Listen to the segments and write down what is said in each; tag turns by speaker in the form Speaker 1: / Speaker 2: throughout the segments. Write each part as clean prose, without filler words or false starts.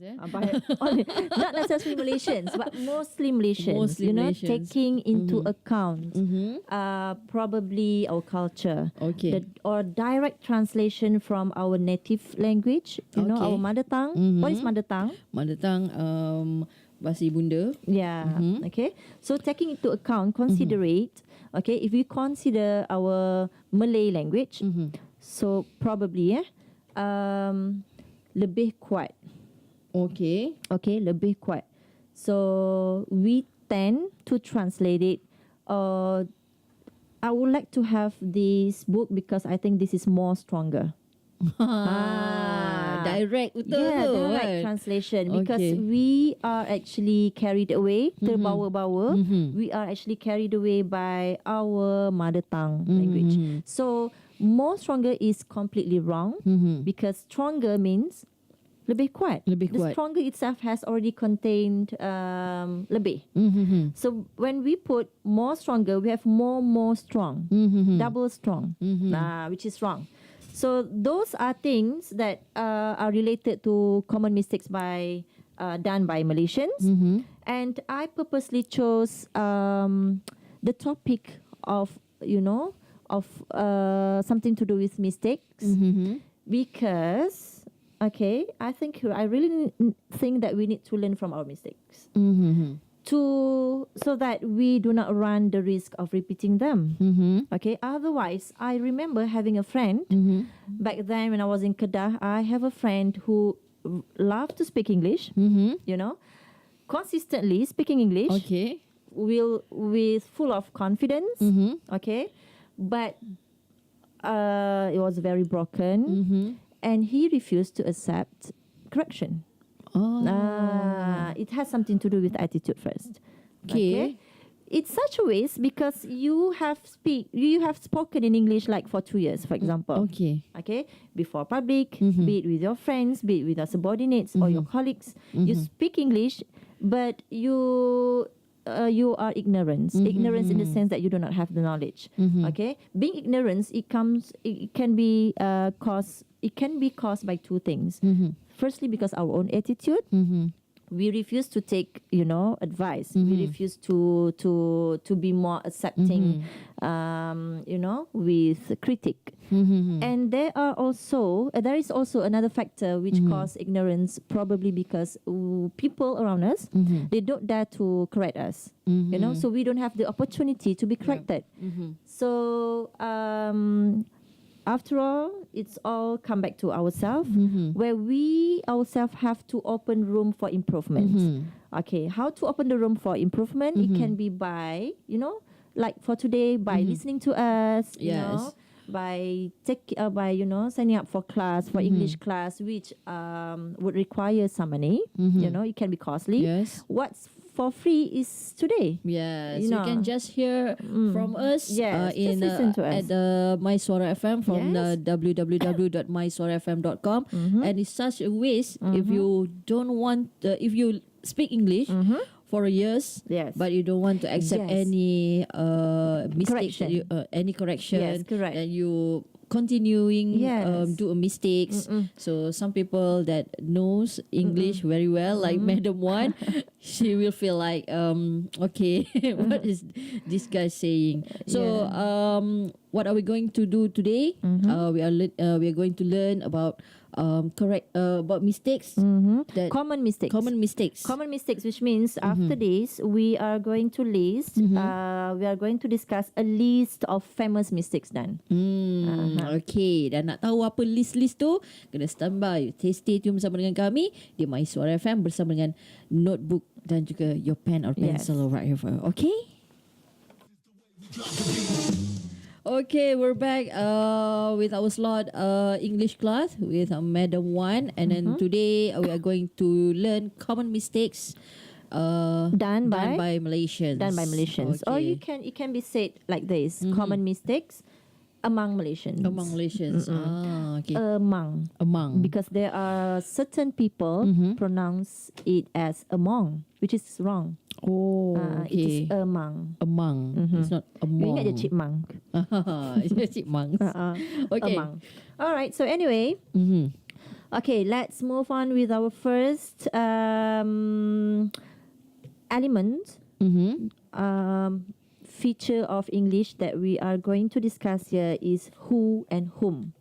Speaker 1: Not necessarily Malaysians, but mostly Malaysians.
Speaker 2: Mostly Malaysians.
Speaker 1: Taking into account probably our culture.
Speaker 2: Okay.
Speaker 1: Or direct translation from our native language. Our mother tongue. What is mother tongue?
Speaker 2: Mother tongue, bahasa ibunda.
Speaker 1: Yeah. Okay. So taking into account, considerate. Okay. If we consider our Malay language, so probably lebih kuat.
Speaker 2: Okay.
Speaker 1: Okay, lebih kuat. So we tend to translate it. I would like to have this book because I think this is more stronger.
Speaker 2: Direct betul
Speaker 1: Yeah,
Speaker 2: tu,
Speaker 1: direct
Speaker 2: kan?
Speaker 1: translation because
Speaker 2: Okay.
Speaker 1: we are actually carried away, terbawa-bawa. We are actually carried away by our mother tongue language. So more stronger is completely wrong because stronger means lebih kuat.
Speaker 2: Lebih
Speaker 1: The
Speaker 2: kuat.
Speaker 1: stronger itself has already contained lebih. So when we put more stronger, we have more strong, double strong, which is wrong. So those are things that are related to common mistakes done by Malaysians, and I purposely chose the topic of something to do with mistakes because. Okay, I really think that we need to learn from our mistakes so that we do not run the risk of repeating them. Okay, otherwise, I remember having a friend back then when I was in Kedah. I have a friend who loved to speak English. Consistently speaking English.
Speaker 2: Okay.
Speaker 1: With full of confidence. Okay, but it was very broken. And he refused to accept correction. It has something to do with attitude first.
Speaker 2: Okay.
Speaker 1: It's such a waste because you have spoken in English like for 2 years, for example.
Speaker 2: Okay.
Speaker 1: Okay, before public, be it with your friends, be it with your subordinates or your colleagues, you speak English, but you are ignorance. Ignorance in the sense that you do not have the knowledge. Okay, being ignorance, it can be caused by two things. Firstly, because our own attitude. We refuse to take, advice. We refuse to be more accepting, with critique. And there is also another factor which cause ignorance, probably because people around us, they don't dare to correct us. So we don't have the opportunity to be corrected. So after all, it's all come back to ourselves, where we ourselves have to open room for improvement. Okay, how to open the room for improvement? It can be by, like for today, by listening to us, by signing up for class, for English class, which would require some money. It can be costly.
Speaker 2: Yes.
Speaker 1: What's for free is today.
Speaker 2: Yes, you can just hear from us.
Speaker 1: Yes,
Speaker 2: in
Speaker 1: just listen to us.
Speaker 2: at the My Suara FM from the www.mysuarafm.com. And it's such a waste if you don't want if you speak English for years, but you don't want to accept any mistakes, any correction.
Speaker 1: Yes, correct.
Speaker 2: And you continuing do a mistakes. So some people that knows English very well, like Madam Wan, she will feel like okay, what is this guy saying? So what are we going to do today? We are going to learn about about mistakes.
Speaker 1: Common mistakes.
Speaker 2: Common mistakes,
Speaker 1: which means after this we are going to list. We are going to discuss a list of famous mistakes done.
Speaker 2: Okay, dan nak tahu apa list-list tu, kena standby, stay tune bersama dengan kami di My Suara FM bersama dengan notebook dan juga your pen or pencil or whatever. Okay? Okay, we're back with our slot English class with Madam Wan, and then today we are going to learn common mistakes done by Malaysians.
Speaker 1: Done by Malaysians.
Speaker 2: Okay.
Speaker 1: Or it can be said like this: common mistakes among Malaysians.
Speaker 2: Among Malaysians. Okay.
Speaker 1: Among. Because there are certain people pronounce it as among, which is wrong.
Speaker 2: Oh,
Speaker 1: It is
Speaker 2: okay.
Speaker 1: among.
Speaker 2: It's not among.
Speaker 1: You ingat je chipmunk?
Speaker 2: It's chipmunks. Okay.
Speaker 1: Among. All right. So anyway, okay, let's move on with our first element. Feature of English that we are going to discuss here is who and whom.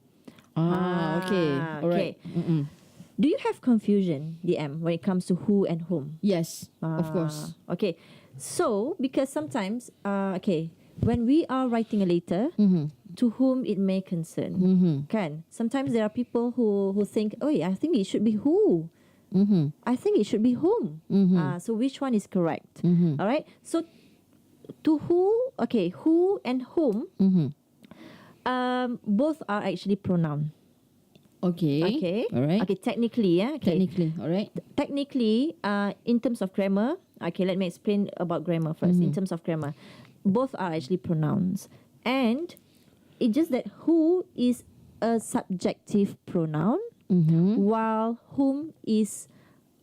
Speaker 2: Okay. All right.
Speaker 1: Okay. Do you have confusion, DM, when it comes to who and whom?
Speaker 2: Yes, of course.
Speaker 1: Okay. So, because sometimes, when we are writing a letter, to whom it may concern, kan? Sometimes there are people who think, oh, I think it should be who. I think it should be whom. So which one is correct? All right. So to who and whom, both are actually pronoun.
Speaker 2: Okay. All right.
Speaker 1: Okay, technically,
Speaker 2: Technically, all right.
Speaker 1: Technically, in terms of grammar, let me explain about grammar first. In terms of grammar, both are actually pronouns. And it's just that who is a subjective pronoun, while whom is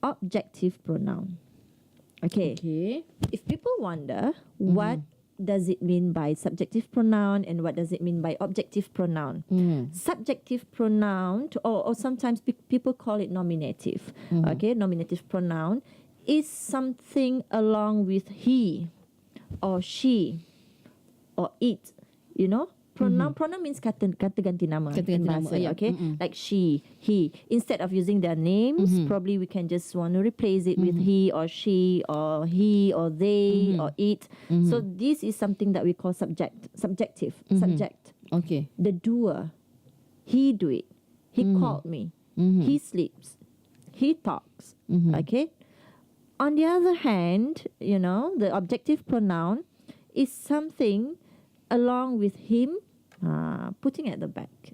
Speaker 1: objective pronoun. Okay. If people wonder what does it mean by subjective pronoun and what does it mean by objective pronoun, subjective pronoun, or sometimes people call it nominative. Okay, nominative pronoun is something along with he or she or it. You know, pronoun means kata ganti nama.
Speaker 2: Kata ganti nama, yeah.
Speaker 1: Okay, like she, he. Instead of using their names, probably we can just want to replace it with he or she or he or they or it. So this is something that we call subjective. Subject.
Speaker 2: Okay.
Speaker 1: The doer, he do it. He called me. He sleeps. He talks. Okay. On the other hand, the objective pronoun is something along with him, putting at the back.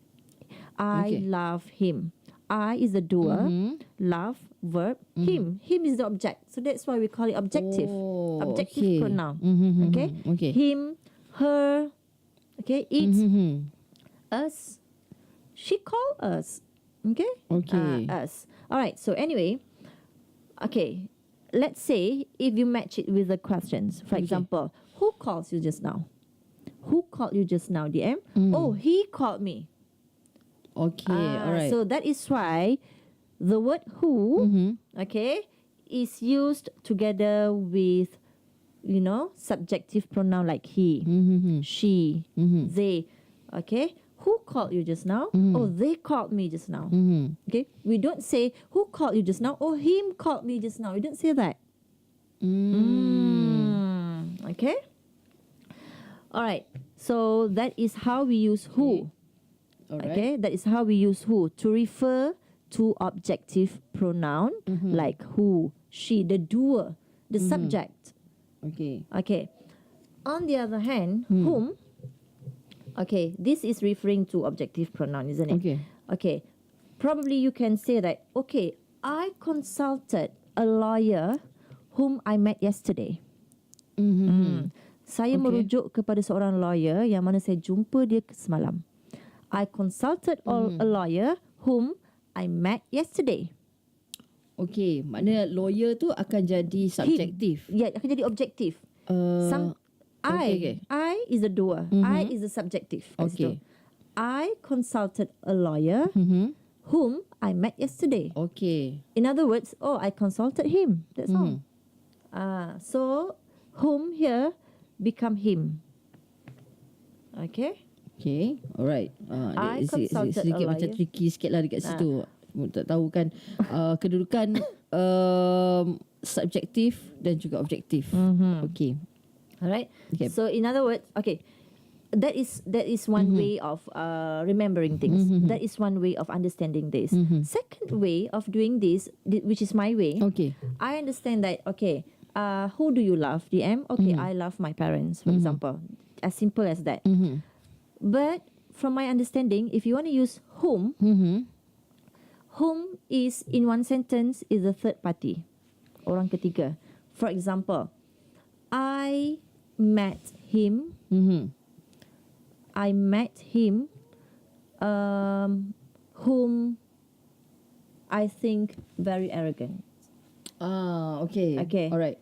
Speaker 1: I love him. I is the doer. Love, verb. Him is the object. So that's why we call it objective. Objective pronoun. Okay. Him, her. Okay. It, us. She called us. Okay. Us. All right. So anyway, okay. Let's say if you match it with the questions. For example, who calls you just now? Who called you just now, DM? Oh, he called me.
Speaker 2: Okay, all right.
Speaker 1: So that is why the word who, is used together with, subjective pronoun like he, she, they. Okay, who called you just now? Oh, they called me just now. Okay, we don't say who called you just now. Oh, him called me just now. We don't say that. Okay. All right. So that is how we use who. Okay. That is how we use who to refer to objective pronoun like who, she, the doer, the subject. Okay. On the other hand, whom. Okay. This is referring to objective pronoun, isn't it? Okay. Probably you can say that. Okay. I consulted a lawyer whom I met yesterday. Saya merujuk kepada seorang lawyer yang mana saya jumpa dia semalam. I consulted a lawyer whom I met yesterday.
Speaker 2: Okay, maknanya lawyer tu akan jadi subjektif.
Speaker 1: Ya, akan jadi objektif. I is the doer. I is the subjective.
Speaker 2: Okay.
Speaker 1: I consulted a lawyer whom I met yesterday.
Speaker 2: Okay.
Speaker 1: In other words, I consulted him. That's all. So whom here become him. Okay.
Speaker 2: Alright. Sedikit macam tricky sikit lah dekat situ. Tak tahu kan kedudukan subjektif dan juga objektif. Okay.
Speaker 1: Alright. So in other words, that is one way of remembering things. That is one way of understanding this. Second way of doing this, which is my way. I understand that. Who do you love, DM? I love my parents, for example. As simple as that. But from my understanding, if you want to use whom, whom is in one sentence is a third party, orang ketiga. For example, I met him. I met him, whom I think very arrogant.
Speaker 2: Okay.
Speaker 1: Okay.
Speaker 2: All right.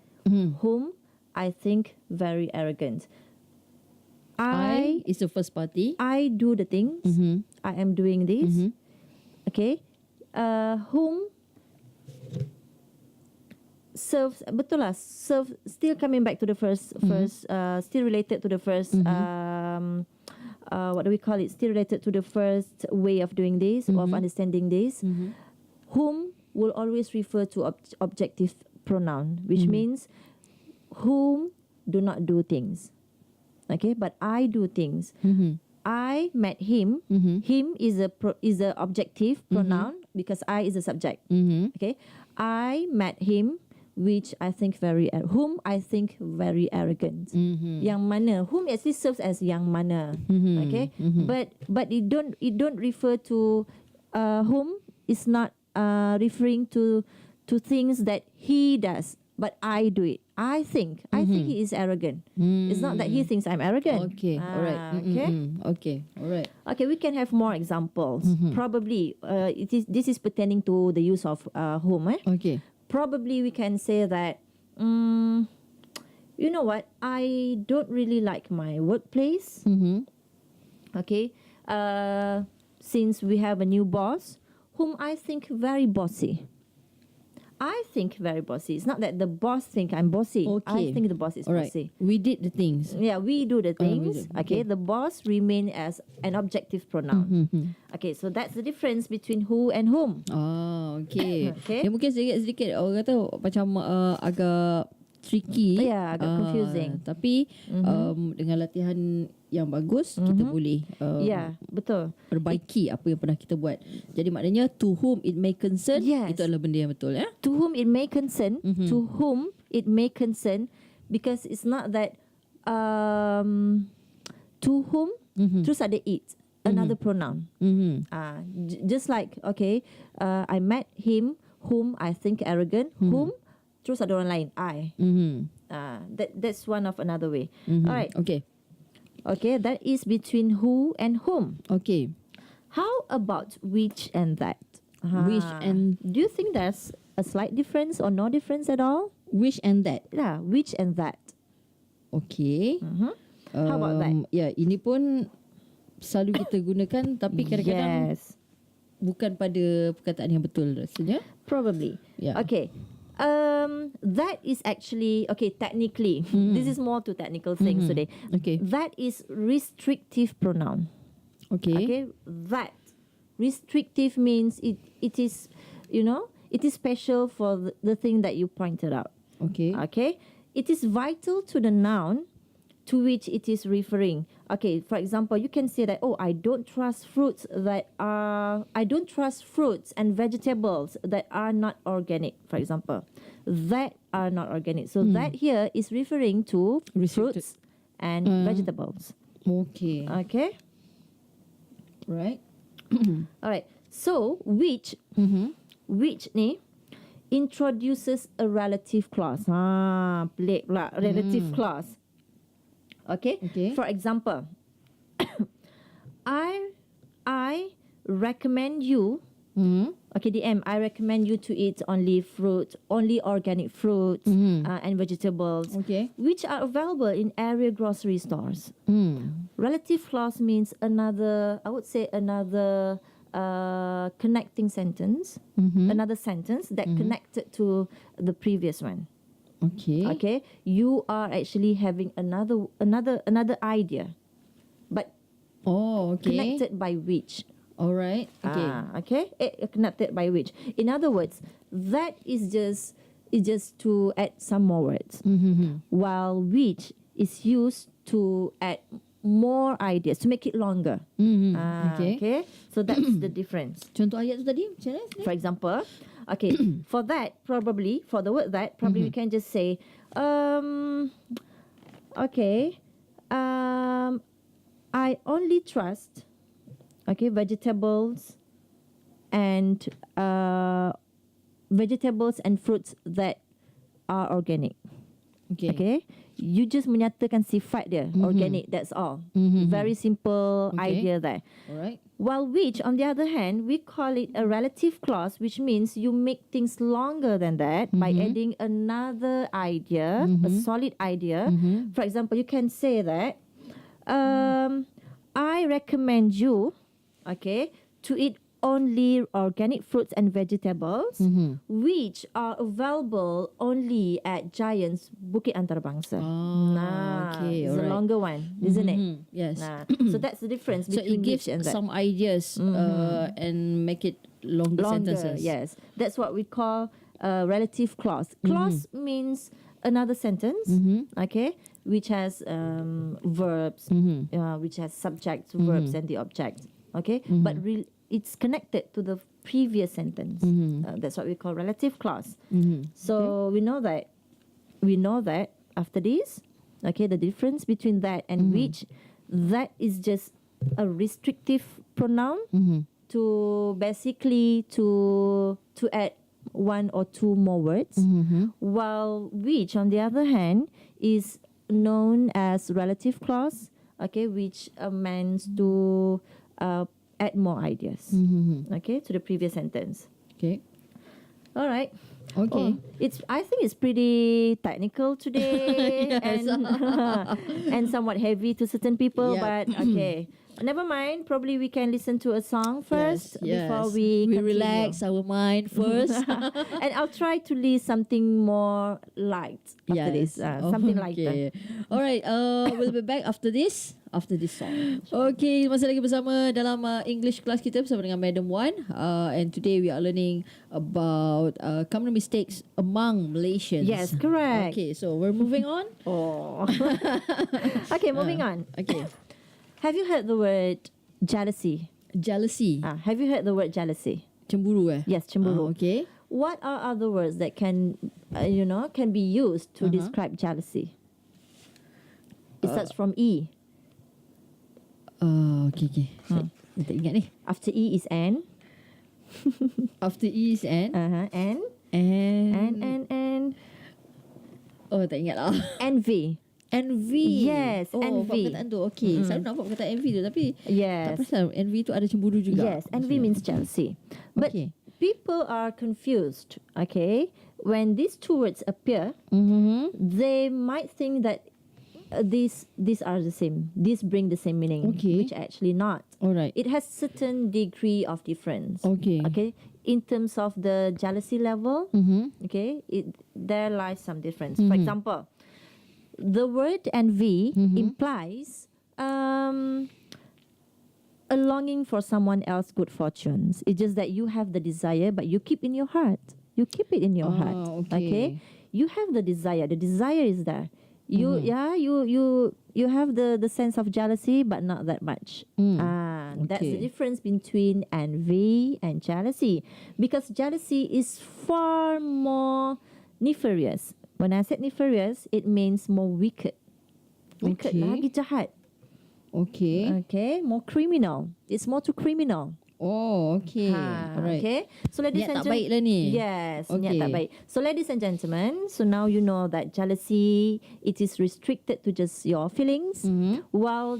Speaker 1: Whom I think very arrogant.
Speaker 2: I is the first party.
Speaker 1: I do the things. I am doing this. Okay. Whom serves, betul lah, still coming back to the first, still related to the first, what do we call it? Still related to the first way of doing this, of understanding this. Whom will always refer to objective pronoun, which means whom do not do things. Okay, but I do things. I met him. Him is a objective pronoun because I is a subject. Okay, I met him, which I think whom I think very arrogant. Yang mana, whom actually serves as yang mana. Okay, but it don't refer to whom is not referring to things that he does, but I do it. I think he is arrogant. It's not that he thinks I'm arrogant.
Speaker 2: Okay, all right.
Speaker 1: Okay.
Speaker 2: Okay, all right.
Speaker 1: Okay, we can have more examples. Probably, this is pertaining to the use of whom.
Speaker 2: Okay.
Speaker 1: Probably we can say that, you know what? I don't really like my workplace. Okay, since we have a new boss, whom I think very bossy. I think very bossy. It's not that the boss think I'm bossy.
Speaker 2: Okay.
Speaker 1: I think the boss is
Speaker 2: All right.
Speaker 1: bossy.
Speaker 2: We did the things.
Speaker 1: Yeah, we do the things.
Speaker 2: Okay.
Speaker 1: Okay, the boss remain as an objective pronoun. Okay, so that's the difference between who and whom.
Speaker 2: Okay.
Speaker 1: Okay.
Speaker 2: Dia mungkin sedikit orang kata macam agak tricky.
Speaker 1: Yeah, agak confusing.
Speaker 2: Tapi dengan latihan yang bagus, kita boleh
Speaker 1: Yeah, betul.
Speaker 2: perbaiki apa yang pernah kita buat. Jadi maknanya to whom it may concern,
Speaker 1: Yes.
Speaker 2: itu adalah benda yang betul.
Speaker 1: To whom it may concern, to whom it may concern, because it's not that to whom, terus ada it, another pronoun. Just like, okay, I met him, whom I think arrogant, whom, terus ada orang lain, I. That's one of another way. All right. Okay, that is between who and whom.
Speaker 2: Okay.
Speaker 1: How about which and that?
Speaker 2: Which and
Speaker 1: Do you think there's a slight difference or no difference at all?
Speaker 2: which and that.
Speaker 1: Yeah, which and that.
Speaker 2: Okay.
Speaker 1: How about that?
Speaker 2: Ya, ini pun selalu kita gunakan tapi kadang-kadang
Speaker 1: Yes,
Speaker 2: bukan pada perkataan yang betul rasanya.
Speaker 1: probably.
Speaker 2: Yeah.
Speaker 1: Okay. That is actually, okay, technically, this is more to technical things today.
Speaker 2: Okay.
Speaker 1: That is restrictive pronoun.
Speaker 2: Okay.
Speaker 1: Okay, that restrictive means it is, it is special for the thing that you pointed out.
Speaker 2: Okay.
Speaker 1: Okay, it is vital to the noun to which it is referring. Okay, for example, you can say that, oh, I don't trust fruits and vegetables that are not organic, for example. That are not organic. So that here is referring to
Speaker 2: Restricted.
Speaker 1: fruits and vegetables.
Speaker 2: Okay.
Speaker 1: Okay.
Speaker 2: Right.
Speaker 1: All right. So which ni introduces a relative clause. Pelik pula, relative clause. Okay. For example, I recommend you. Okay, DM. I recommend you to eat only organic fruits and vegetables, which are available in area grocery stores. Relative clause means another. I would say another connecting sentence, another sentence that connected to the previous one. Okay, you are actually having another idea, but connected by which.
Speaker 2: All right. Okay.
Speaker 1: Connected by which. In other words, that is just to add some more words, while which is used to add more ideas to make it longer. Okay. So that's the difference.
Speaker 2: Contoh ayat tu tadi macam mana?
Speaker 1: For example, okay, for that, probably, for the word that, probably we can just say, I only trust, vegetables and fruits that are organic. Okay. You just menyatakan sifat dia, organic, that's all. Very simple idea there.
Speaker 2: All right.
Speaker 1: While which, on the other hand, we call it a relative clause, which means you make things longer than that by adding another idea, a solid idea. For example, you can say that, I recommend you, okay, to eat only organic fruits and vegetables, which are available only at Giant's Bukit Antarabangsa.
Speaker 2: Okay,
Speaker 1: It's a
Speaker 2: alright.
Speaker 1: longer one, isn't it?
Speaker 2: Yes.
Speaker 1: So that's the difference
Speaker 2: So
Speaker 1: between
Speaker 2: it gives
Speaker 1: which and that.
Speaker 2: some ideas and make it longer sentences.
Speaker 1: Yes, that's what we call a relative clause. Clause means another sentence, okay, which has verbs, which has subjects, verbs, and the object, okay, but it's connected to the previous sentence. That's what we call relative clause. So we know that after this, okay, the difference between that and which, that is just a restrictive pronoun to basically to add one or two more words, while which, on the other hand, is known as relative clause, okay, which means to add more ideas, okay, to the previous sentence.
Speaker 2: Okay.
Speaker 1: All right.
Speaker 2: Okay.
Speaker 1: I think it's pretty technical today
Speaker 2: Yes.
Speaker 1: and somewhat heavy to certain people,
Speaker 2: Yep.
Speaker 1: but okay. Never mind. Probably we can listen to a song first before
Speaker 2: Yes.
Speaker 1: we continue.
Speaker 2: relax our mind first.
Speaker 1: And I'll try to list something more light after this. Something lighter.
Speaker 2: All right. We'll be back after this song. Okay, masih lagi bersama dalam English class kita bersama dengan Madam Wan. And today we are learning about common mistakes among Malaysians.
Speaker 1: Yes, correct.
Speaker 2: Okay, so we're moving on.
Speaker 1: Oh. Okay, moving on.
Speaker 2: Okay.
Speaker 1: Have you heard the word jealousy?
Speaker 2: Jealousy.
Speaker 1: Have you heard the word jealousy?
Speaker 2: Cemburu
Speaker 1: Yes, cemburu.
Speaker 2: Okay.
Speaker 1: What are other words that can be used to describe jealousy? It starts from E.
Speaker 2: Okay. Saya tak ingat ni.
Speaker 1: After E is N.
Speaker 2: After E is N.
Speaker 1: N.
Speaker 2: And. Oh, tak ingat lah.
Speaker 1: Envy.
Speaker 2: Envy.
Speaker 1: Yes,
Speaker 2: oh,
Speaker 1: envy.
Speaker 2: perkataan tu. Okay. Selalu nampak perkataan envy tu. Tapi tak
Speaker 1: Yes.
Speaker 2: perasan envy tu ada cemburu juga.
Speaker 1: Yes, envy means jealousy. But
Speaker 2: Okay.
Speaker 1: people are confused, okay? When these two words appear, they might think that these are the same. These bring the same meaning,
Speaker 2: Okay.
Speaker 1: which actually not.
Speaker 2: Alright.
Speaker 1: It has certain degree of difference.
Speaker 2: Okay.
Speaker 1: Okay, in terms of the jealousy level, okay, there lies some difference. For example, the word envy implies a longing for someone else's good fortunes. It's just that you have the desire, but you keep in your heart. You keep it in your heart.
Speaker 2: Okay.
Speaker 1: You have the desire. The desire is there. You have the sense of jealousy, but not that much. That's the
Speaker 2: Okay.
Speaker 1: difference between envy and jealousy, because jealousy is far more nefarious. When I said nefarious, it means more wicked. Wicked,
Speaker 2: Okay.
Speaker 1: lagi jahat.
Speaker 2: Okay.
Speaker 1: Okay, more criminal. It's more to criminal.
Speaker 2: Oh, okay. Alright.
Speaker 1: Okay. So ladies
Speaker 2: Niat
Speaker 1: and
Speaker 2: tak baik lah ni.
Speaker 1: Yes,
Speaker 2: Okay.
Speaker 1: niat tak baik. So ladies and gentlemen, so now you know that jealousy, it is restricted to just your feelings, while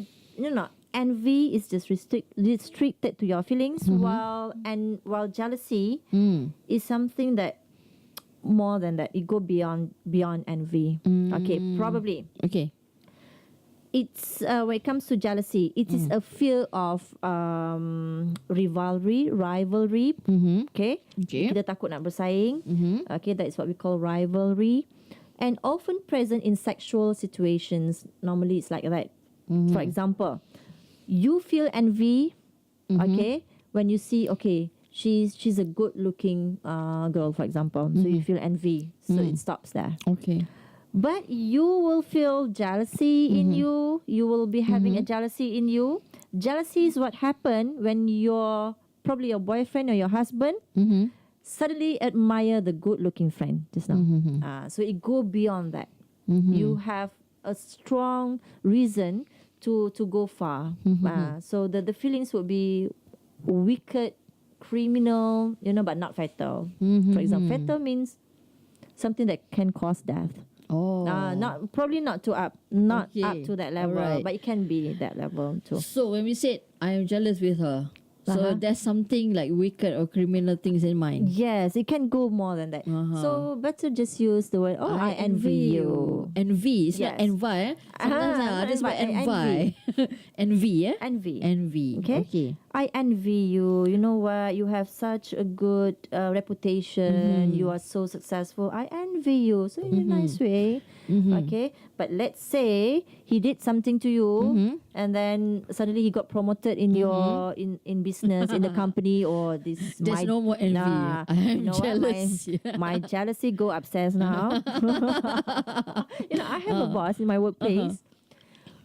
Speaker 1: envy is just restricted to your feelings, while jealousy is something that more than that. It go beyond envy. Okay, probably.
Speaker 2: Okay.
Speaker 1: It's when it comes to jealousy, it is a fear of rivalry. Okay?
Speaker 2: Okay.
Speaker 1: Kita takut nak bersaing. Okay, that is what we call rivalry, and often present in sexual situations. Normally, it's like that. For example, you feel envy. Okay, when you see she's a good-looking girl, for example. So you feel envy. So it stops there.
Speaker 2: Okay.
Speaker 1: But you will feel jealousy in you. You will be having a jealousy in you. Jealousy is what happened when probably your boyfriend or your husband suddenly admire the good-looking friend just now. So it go beyond that. You have a strong reason to go far. So the feelings would be wicked, criminal, but not fatal. For example, fatal means something that can cause death.
Speaker 2: Oh.
Speaker 1: Not up
Speaker 2: Okay.
Speaker 1: to that level,
Speaker 2: Alright.
Speaker 1: but it can be that level too.
Speaker 2: So when we said I am jealous with her, so there's something like wicked or criminal things in mind.
Speaker 1: Yes, it can go more than that. So better just use the word, I envy you.
Speaker 2: Envy. It's not
Speaker 1: Yes.
Speaker 2: envy. Sometimes
Speaker 1: not
Speaker 2: this word
Speaker 1: envy,
Speaker 2: envy. Envy, eh?
Speaker 1: Envy.
Speaker 2: Envy.
Speaker 1: Okay. I envy you. You know what? You have such a good reputation. You are so successful. I envy you. So in a nice way. Okay. But let's say he did something to you, and then suddenly he got promoted in your in business in the company or this.
Speaker 2: There's no more envy.
Speaker 1: Nah,
Speaker 2: I am
Speaker 1: you know
Speaker 2: jealous.
Speaker 1: What? My jealousy go upstairs now. I have a boss in my workplace.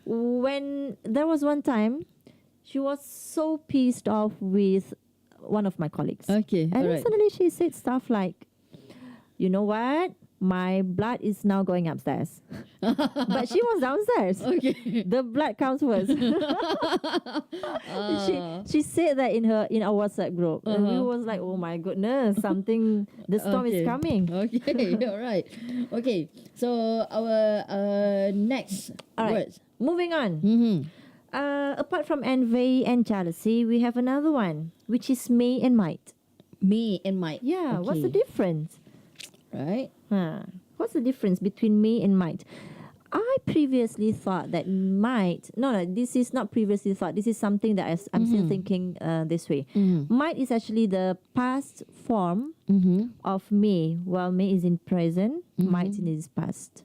Speaker 1: When there was one time, she was so pissed off with one of my colleagues.
Speaker 2: Okay.
Speaker 1: And then
Speaker 2: Alright.
Speaker 1: suddenly she said stuff like, you know what? My blood is now going upstairs. But she was downstairs.
Speaker 2: Okay.
Speaker 1: The blood comes first. She said that in our WhatsApp group. And we was like, oh my goodness, the storm is coming.
Speaker 2: Okay. All right. Okay. So our next
Speaker 1: All right.
Speaker 2: words.
Speaker 1: Moving on. Apart from envy and jealousy, we have another one, which is may and might.
Speaker 2: Me and Mike.
Speaker 1: Yeah, what's the
Speaker 2: Okay.
Speaker 1: difference?
Speaker 2: Right.
Speaker 1: What's the difference between may and might? I previously thought that might. No, this is not previously thought. This is something that I'm still thinking this way. Might is actually the past form of may, while may is in present, might is past.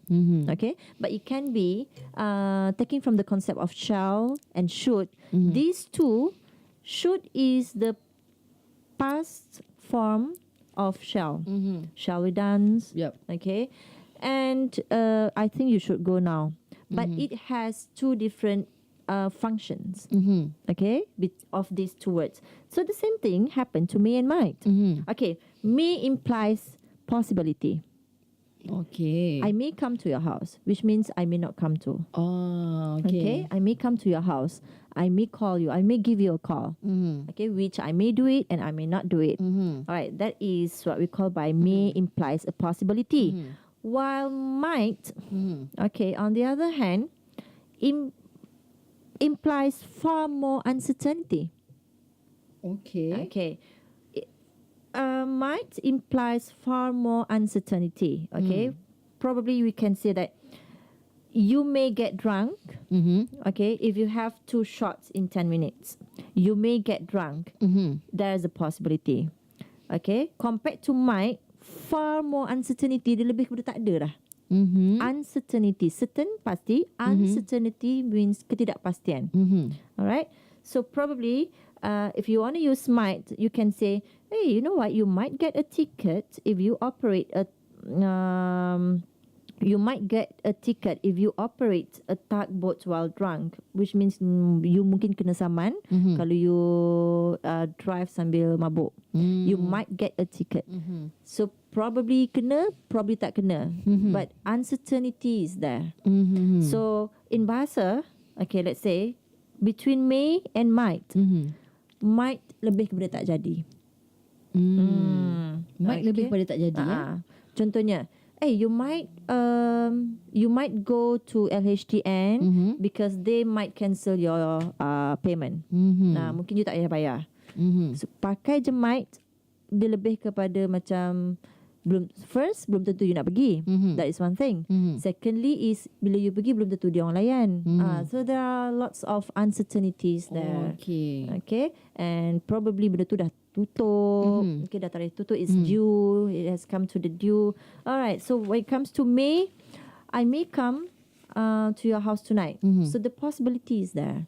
Speaker 1: Okay, but it can be taking from the concept of shall and should. These two, should is the past form of shall. Shall we dance?
Speaker 2: Yep.
Speaker 1: Okay. And I think you should go now. But it has two different functions. Okay, of these two words. So the same thing happened to may and might. Okay, may implies possibility.
Speaker 2: Okay.
Speaker 1: I may come to your house, which means I may not come to.
Speaker 2: Oh,
Speaker 1: Okay,
Speaker 2: okay.
Speaker 1: I may come to your house. I may call you. I may give you a call. Okay, which I may do it and I may not do it. All right, that is what we call by may implies a possibility. While might, okay, on the other hand, implies far more uncertainty.
Speaker 2: Okay.
Speaker 1: Okay. Might implies far more uncertainty. Okay. Probably we can say that you may get drunk. Okay. If you have 2 shots in 10 minutes, you may get drunk. There is a possibility. Okay. Compared to might, far more uncertainty. Dia lebih kepada tak ada dah. Uncertainty. Certain pasti. Uncertainty means ketidakpastian. Alright. So probably if you want to use might, you can say, hey, you know what? You might get a ticket if you operate a tugboat while drunk, which means you mungkin kena saman kalau you drive sambil mabuk. You might get a ticket. So probably kena, probably tak kena. But uncertainty is there. So in bahasa, okay, let's say between may and might, might lebih kepada tak jadi.
Speaker 2: Might lebih pada tak jadi.
Speaker 1: Contohnya, you might go to LHDN because they might cancel your payment. Nah, mungkin you tak payah bayar. So, pakai je might, dia lebih kepada macam belum tentu you nak pergi. That is one thing. Secondly is bila you pergi belum tentu dia orang layan. So there are lots of uncertainties there. Okay. And probably benda tu dah tutup. Okay, dah tarikh tutup, it's due. It has come to the due. Alright, so when it comes to May, I may come to your house tonight. So the possibility is there.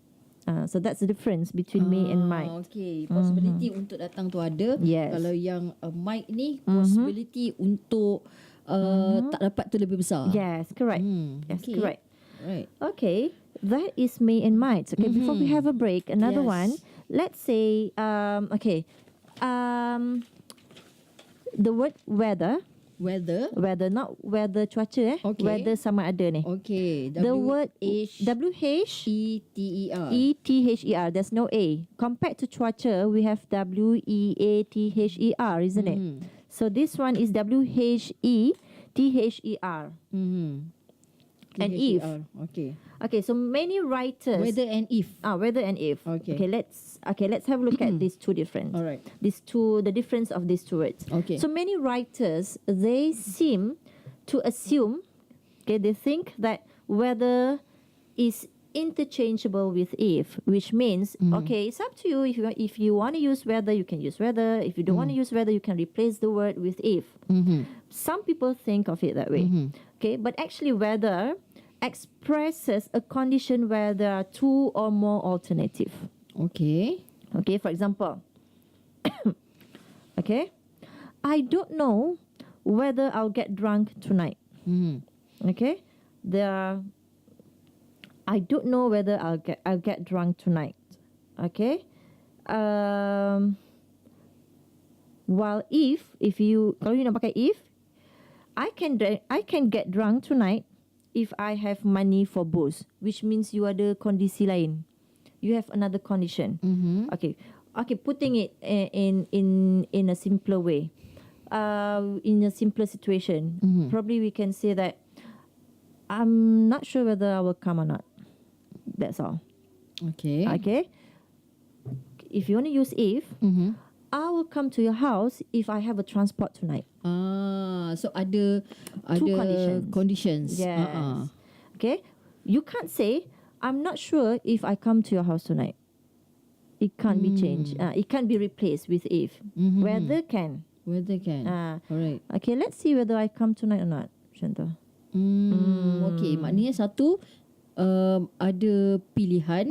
Speaker 1: So that's the difference between May and might.
Speaker 2: Okay, possibility untuk datang tu ada.
Speaker 1: Yes.
Speaker 2: Kalau yang might ni, possibility untuk tak dapat tu lebih besar.
Speaker 1: Yes, correct. Yes,
Speaker 2: Okay.
Speaker 1: correct.
Speaker 2: Right.
Speaker 1: Okay, that is May and might. Okay, before we have a break, another
Speaker 2: Yes.
Speaker 1: one. Let's say, the word weather, not weather cuaca
Speaker 2: Okay.
Speaker 1: weather sama ada ni.
Speaker 2: Okay.
Speaker 1: The word
Speaker 2: W-H-E-T-E-R.
Speaker 1: W-H-E-T-H-E-R, there's no A. Compared to cuaca, we have W-E-A-T-H-E-R, isn't it? So this one is W-H-E-T-H-E-R. THER. And if.
Speaker 2: Okay.
Speaker 1: Okay, so many writers.
Speaker 2: Whether and if.
Speaker 1: Whether and if.
Speaker 2: Okay.
Speaker 1: Let's have a look at these two different.
Speaker 2: All right.
Speaker 1: The difference of these two words.
Speaker 2: Okay.
Speaker 1: So many writers, they seem to assume, they think that whether is interchangeable with if, which means it's up to you. If you want to use whether, you can use whether. If you don't want to use whether, you can replace the word with if. Some people think of it that way. Okay, but actually whether expresses a condition where there are two or more alternative. Okay, for example, I don't know whether I'll get drunk tonight. Okay, I don't know whether I'll get drunk tonight. Okay, while if you kalau you nak pakai if, I can get drunk tonight if I have money for booze, which means you ada kondisi lain. You have another condition. Okay, putting it in a simpler way, in a simpler situation, probably we can say that I'm not sure whether I will come or not. That's all. Okay. If you want to use if, I will come to your house if I have a transport tonight.
Speaker 2: So ada conditions.
Speaker 1: Yes. Okay. You can't say I'm not sure if I come to your house tonight. It can't be changed. It can't be replaced with if. Whether can.
Speaker 2: Alright.
Speaker 1: Okay. Let's see whether I come tonight or not. Macam tu.
Speaker 2: Okay. Maknanya satu ada pilihan.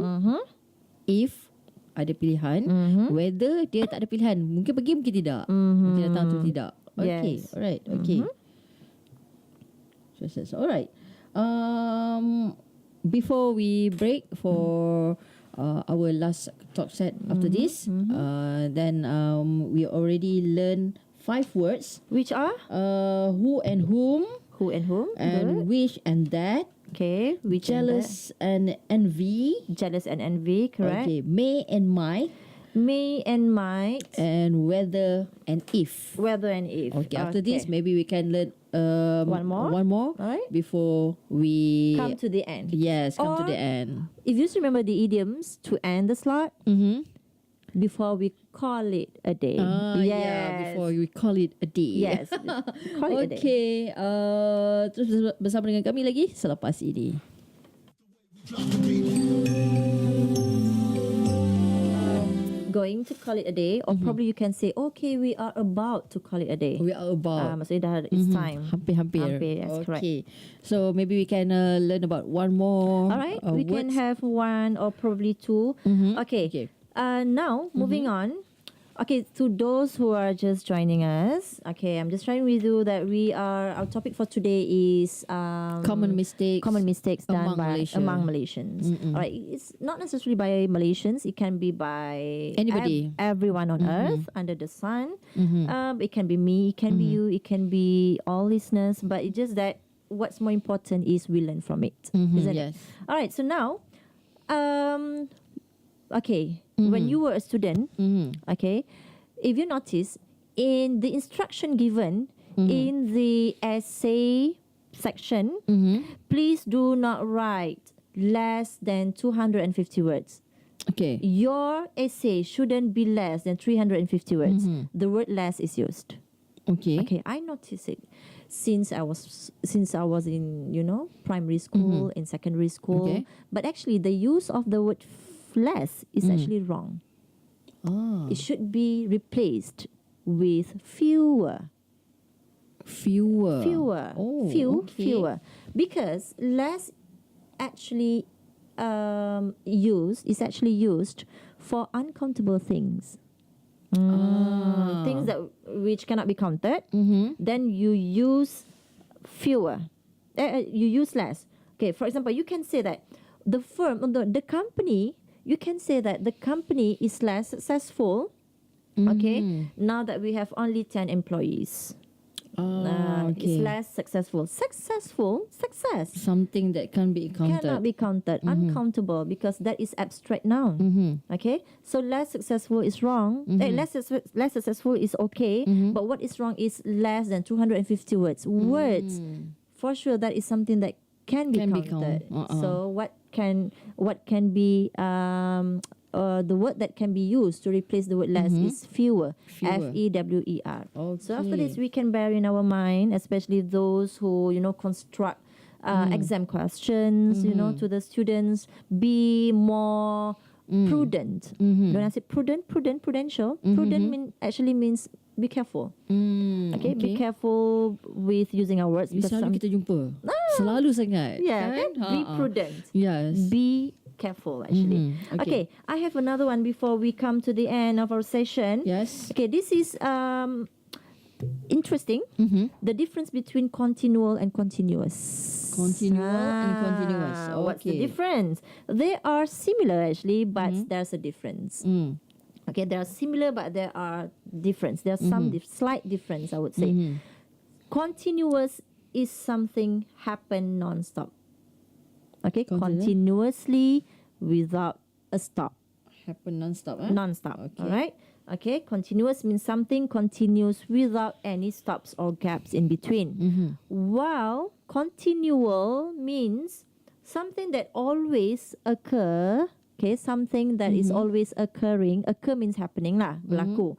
Speaker 2: If ada pilihan, whether dia tak ada pilihan, mungkin pergi mungkin tidak, mungkin datang atau tidak. Okay,
Speaker 1: yes.
Speaker 2: Alright, okay. So alright. Before we break for our last talk set after this, then we already learned 5 words,
Speaker 1: which are
Speaker 2: who and whom, and
Speaker 1: good.
Speaker 2: which and that.
Speaker 1: Okay, which
Speaker 2: jealous and envy.
Speaker 1: Correct.
Speaker 2: Okay, may and might. And whether and if.
Speaker 1: Okay,
Speaker 2: after this, maybe we can learn one more.
Speaker 1: All right.
Speaker 2: Before we
Speaker 1: come to the end.
Speaker 2: Yes, come to the end.
Speaker 1: If you remember the idioms to end the slot, before we call it a day.
Speaker 2: Before we call it a day.
Speaker 1: Yes. Call it a day.
Speaker 2: Okay. Terus bersama dengan kami lagi selepas ini.
Speaker 1: Going to call it a day, or probably you can say, okay, we are about to call it a day.
Speaker 2: We are about.
Speaker 1: Maksudnya it's time.
Speaker 2: Hampir.
Speaker 1: Yes, correct.
Speaker 2: Okay. So maybe we can learn about one more.
Speaker 1: All right. We can have one or probably two. Okay. Now, moving on. Okay, to those who are just joining us, I'm just sharing with you that our topic for today is
Speaker 2: common mistakes
Speaker 1: done among Malaysians. All right, it's not necessarily by Malaysians. It can be by
Speaker 2: anybody,
Speaker 1: everyone on earth under the sun. It can be me, it can be you, it can be all listeners. But it's just that what's more important is we learn from it, isn't it? All right, so now, when you were a student, if you notice, in the instruction given in the essay section, please do not write less than 250 words.
Speaker 2: Okay.
Speaker 1: Your essay shouldn't be less than 350 words. The word less is used. Okay. I noticed it since I was in primary school, in secondary school.
Speaker 2: Okay.
Speaker 1: But actually, the use of the word less is actually wrong. It should be replaced with fewer. Fewer.
Speaker 2: Oh,
Speaker 1: Fewer. Because less actually is actually used for uncountable things. Things which cannot be counted. Then you use fewer. You use less. Okay, for example, you can say that the company. You can say that the company is less successful, now that we have only 10 employees. It's less successful. Success
Speaker 2: Something that can be counted.
Speaker 1: cannot be counted, uncountable, because that is abstract noun. Okay, so less successful is wrong. Less successful is okay, but what is wrong is less than 250 words. Words, for sure, that is something that can be counted. So what can be the word that can be used to replace the word less is fewer. Fewer.
Speaker 2: Okay.
Speaker 1: So after this, we can bear in our mind, especially those who construct exam questions, to the students, be more prudent. When I say prudential, prudent actually means be careful. Okay, be careful with using our words.
Speaker 2: Selalu kita jumpa. Selalu sangat.
Speaker 1: Yeah,
Speaker 2: kan?
Speaker 1: be prudent.
Speaker 2: Yes.
Speaker 1: Be careful, actually. Okay, I have another one before we come to the end of our session.
Speaker 2: Yes.
Speaker 1: Okay, this is interesting. The difference between continual and continuous.
Speaker 2: Continual and continuous. Okay.
Speaker 1: What's the difference? They are similar, actually, but there's a difference. Okay, they are similar, but there are difference. There's some slight difference, I would say. Continuous is something happen non-stop. Okay, continuously without a stop.
Speaker 2: Happen non-stop.
Speaker 1: Non-stop.
Speaker 2: Okay.
Speaker 1: All right. Okay, continuous means something continues without any stops or gaps in between. While continual means something that always occur. Okay, something that is always occurring. Occur means happening lah, berlaku.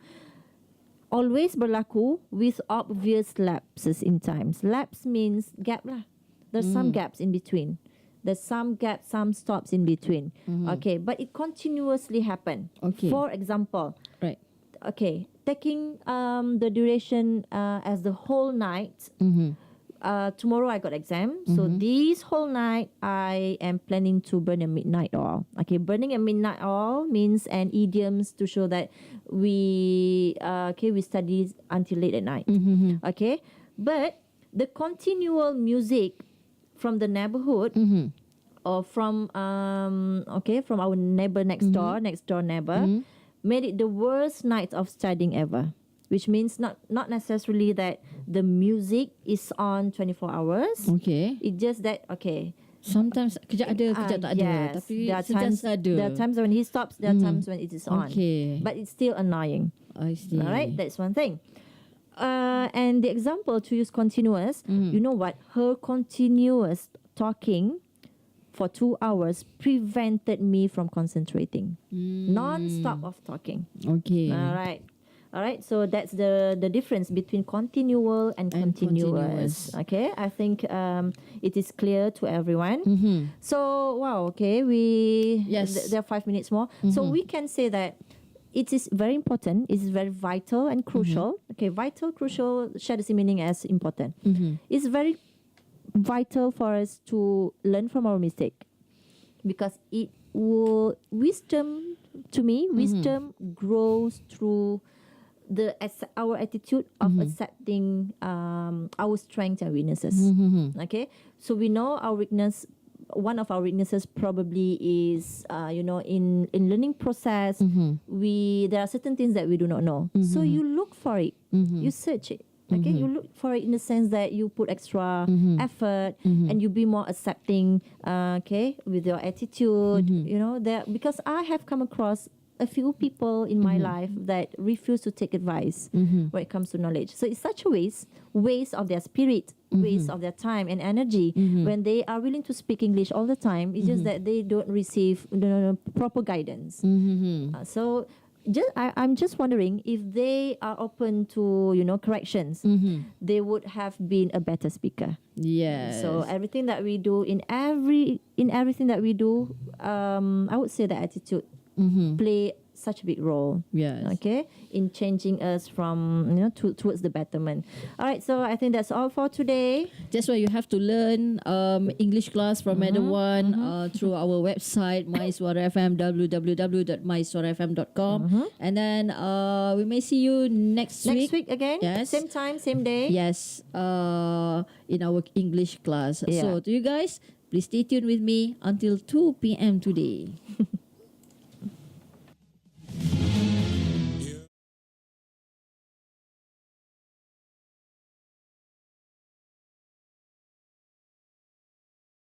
Speaker 1: Always berlaku with obvious lapses in times. Lapse means gap lah. There's some gaps in between. There's some gaps, some stops in between. Okay, but it continuously happen.
Speaker 2: Okay.
Speaker 1: For example,
Speaker 2: Right.
Speaker 1: okay, taking the duration as the whole night. Tomorrow I got exam, so this whole night I am planning to burn a midnight oil. Okay, burning a midnight oil means an idioms to show that we study until late at night. Okay, but the continual music from the neighborhood or from from our neighbor next door neighbor made it the worst night of studying ever. Which means not necessarily that the music is on 24 hours.
Speaker 2: Okay.
Speaker 1: It's just that,
Speaker 2: Sometimes kejap ada, kejap tak ada.
Speaker 1: yes,
Speaker 2: Tapi
Speaker 1: there are times
Speaker 2: ada.
Speaker 1: There are times when he stops, there are times when it is on.
Speaker 2: Okay.
Speaker 1: But it's still annoying.
Speaker 2: I see.
Speaker 1: All right, that's one thing. And the example to use continuous, you know what? Her continuous talking for 2 hours prevented me from concentrating. Non-stop of talking.
Speaker 2: Okay.
Speaker 1: All right, so that's the difference between continual and continuous. Okay, I think it is clear to everyone. So, wow, okay, there are 5 minutes more. So we can say that it is very important, it is very vital and crucial. Okay, vital, crucial, share the same meaning as important. It's very vital for us to learn from our mistake, because it will, wisdom grows through our attitude of accepting our strengths and weaknesses. Okay, so we know our weakness. One of our weaknesses probably is in learning process, there are certain things that we do not know. So you look for it, you search it. Okay, you look for it in the sense that you put extra effort and you be more accepting. With your attitude, because I have come across a few people in my life that refuse to take advice when it comes to knowledge. So it's such a waste of their spirit, waste of their time and energy when they are willing to speak English all the time. It's just that they don't receive proper guidance. So I'm just wondering if they are open to corrections, they would have been a better speaker.
Speaker 2: Yes.
Speaker 1: So everything that we do, in everything that we do, I would say the attitude play such a big role.
Speaker 2: Yes.
Speaker 1: Okay, in changing us from towards the betterment. All right, so I think that's all for today.
Speaker 2: That's why you have to learn English class from Madam One through our website MySuara FM, www.mysuarafm.com, and then we may see you next week.
Speaker 1: Next week again.
Speaker 2: Yes.
Speaker 1: Same time, same day.
Speaker 2: Yes. In our English class.
Speaker 1: Yeah.
Speaker 2: So to you guys, please stay tuned with me until 2 p.m. today.